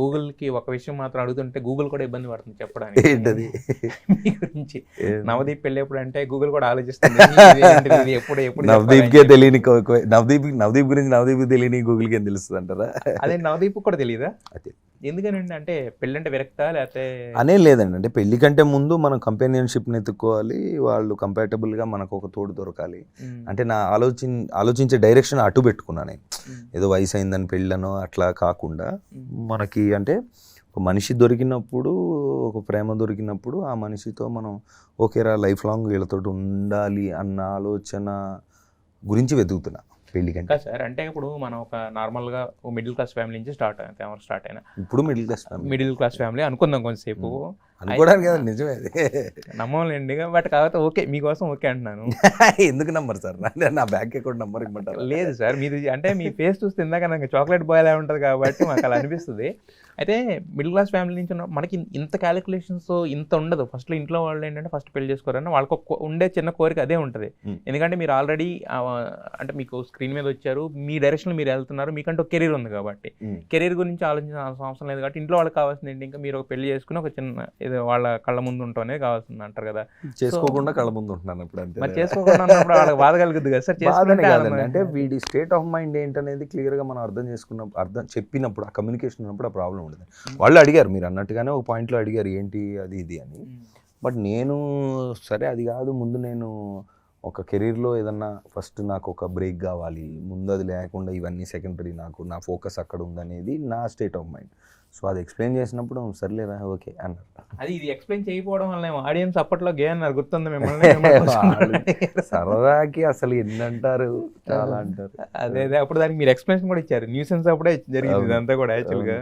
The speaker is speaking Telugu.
గూగుల్కి ఒక విషయం మాత్రం అడుగుతుంటే గూగుల్ కూడా ఇబ్బంది పడుతుంది చెప్పడానికి ఏంటది? మీ గురించి. నవదీప్ పెళ్ళి ఎప్పుడు అంటే గూగుల్ కూడా ఆలోచిస్తుంది ఇది ఎప్పుడు ఎప్పుడు నవదీప్కే తెలియని నవదీప్ గురించి నవదీప్ తెలియని గూగుల్కి ఏం తెలుస్తుంది అంటారా? అదే నవదీప్ కూడా తెలియదా? అదే ఎందుకనండి, అంటే పెళ్ళంటే విరక్తా లేకపోతే అనే లేదండి. అంటే పెళ్లి కంటే ముందు మనం కంపానియన్షిప్ని ఎత్తుక్కోవాలి, వాళ్ళు కంపాటబుల్గా మనకు ఒక తోడు దొరకాలి. అంటే నా ఆలోచించే డైరెక్షన్ అటు పెట్టుకున్నా నేను. ఏదో వయసు అయిందని పెళ్ళనో అట్లా కాకుండా మనకి అంటే ఒక మనిషి దొరికినప్పుడు, ఒక ప్రేమ దొరికినప్పుడు ఆ మనిషితో మనం ఓకేరా లైఫ్ లాంగ్ వీళ్ళతో ఉండాలి అన్న ఆలోచన గురించి వెతుకుతున్నా పెళ్లి కంటే. సార్ అంటే ఇప్పుడు మనం ఒక నార్మల్గా మిడిల్ క్లాస్ ఫ్యామిలీ నుంచి స్టార్ట్ అయినా ఇప్పుడు మిడిల్ క్లాస్ ఫ్యామిలీ అనుకుందాం కొంతసేపు. అనుకోవడానికి కదా, నిజమే అది. నమ్మలేండి, బట్ కాకపోతే ఓకే మీకోసం ఓకే అంటున్నాను. ఎందుకు నంబర్ సార్? నా బ్యాంక్ అకౌంట్ నంబర్ ఇమ్మంటారు? లేదు సార్, మీది అంటే మీ ఫేస్ చూస్తే ఇందాక నాకు చాక్లెట్ బాయ్ అలా ఉంటుంది కాబట్టి మాకు అలా అనిపిస్తుంది. అయితే మిడిల్ క్లాస్ ఫ్యామిలీ నుంచి మనకి ఇంత క్యాలిక్యులేషన్స్ ఇంత ఉండదు. ఫస్ట్లో ఇంట్లో వాళ్ళు ఏంటంటే ఫస్ట్ పెళ్లి చేసుకోరని వాళ్ళకి ఉండే చిన్న కోరిక అదే ఉంటుంది. ఎందుకంటే మీరు ఆల్రెడీ అంటే మీకు స్క్రీన్ మీద వచ్చారు, మీ డైరెక్షన్లో మీరు వెళ్తున్నారు, మీకంటే ఒక కెరీర్ ఉంది కాబట్టి కెరీర్ గురించి ఆలోచించాల్సిన అవసరం లేదు. కాబట్టి ఇంట్లో వాళ్ళకి కావాల్సింది ఏంటి, ఇంకా మీరు ఒక పెళ్లి చేసుకుని ఒక చిన్న ఏదో వాళ్ళ కళ్ళ ముందు ఉంటాం అనేది కావాల్సింది అంటారు కదా. చేసుకోకుండా కళ్ళ ముందు ఉంటున్నాను ఇప్పుడు. అంతే, మరి చేసుకోకుండా ఉన్నప్పుడు వాళ్ళకి బాధ కలుగుద్ది కదా సార్? బాధనే కాదండి, అంటే వీడి స్టేట్ ఆఫ్ మైండ్ ఏంటనేది క్లియర్గా మనం అర్థం చెప్పినప్పుడు, ఆ కమ్యూనికేషన్ ఉన్నప్పుడు ఆ ప్రాబ్లం ఉండదు. వాళ్ళు అడిగారు, మీరు అన్నట్టుగానే ఒక పాయింట్లో అడిగారు ఏంటి అది ఇది అని. బట్ నేను సరే అది కాదు, ముందు నేను ఒక కెరీర్లో ఏదన్నా ఫస్ట్ నాకు ఒక బ్రేక్ కావాలి, ముందు అది లేకుండా ఇవన్నీ సెకండరీ, నాకు నా ఫోకస్ అక్కడ ఉందనేది నా స్టేట్ ఆఫ్ మైండ్. సో అది ఎక్స్ప్లెయిన్ చేసినప్పుడు సర్లేరా ఓకే అన్నారు. అది ఇది ఎక్స్ప్లెయిన్ చేయకపోవడం వల్ల ఆడియన్స్ అప్పట్లో గే అన్నారు, గుర్తుంది మిమ్మల్ని? సరదాకి అసలు ఎన్ని అంటారు, చాలా అంటారు. అదే అప్పుడు దానికి మీరు ఎక్స్ప్లెనేషన్ కూడా ఇచ్చారు, న్యూసెన్స్ అప్పుడే జరిగింది ఇదంతా కూడా యాక్చువల్గా.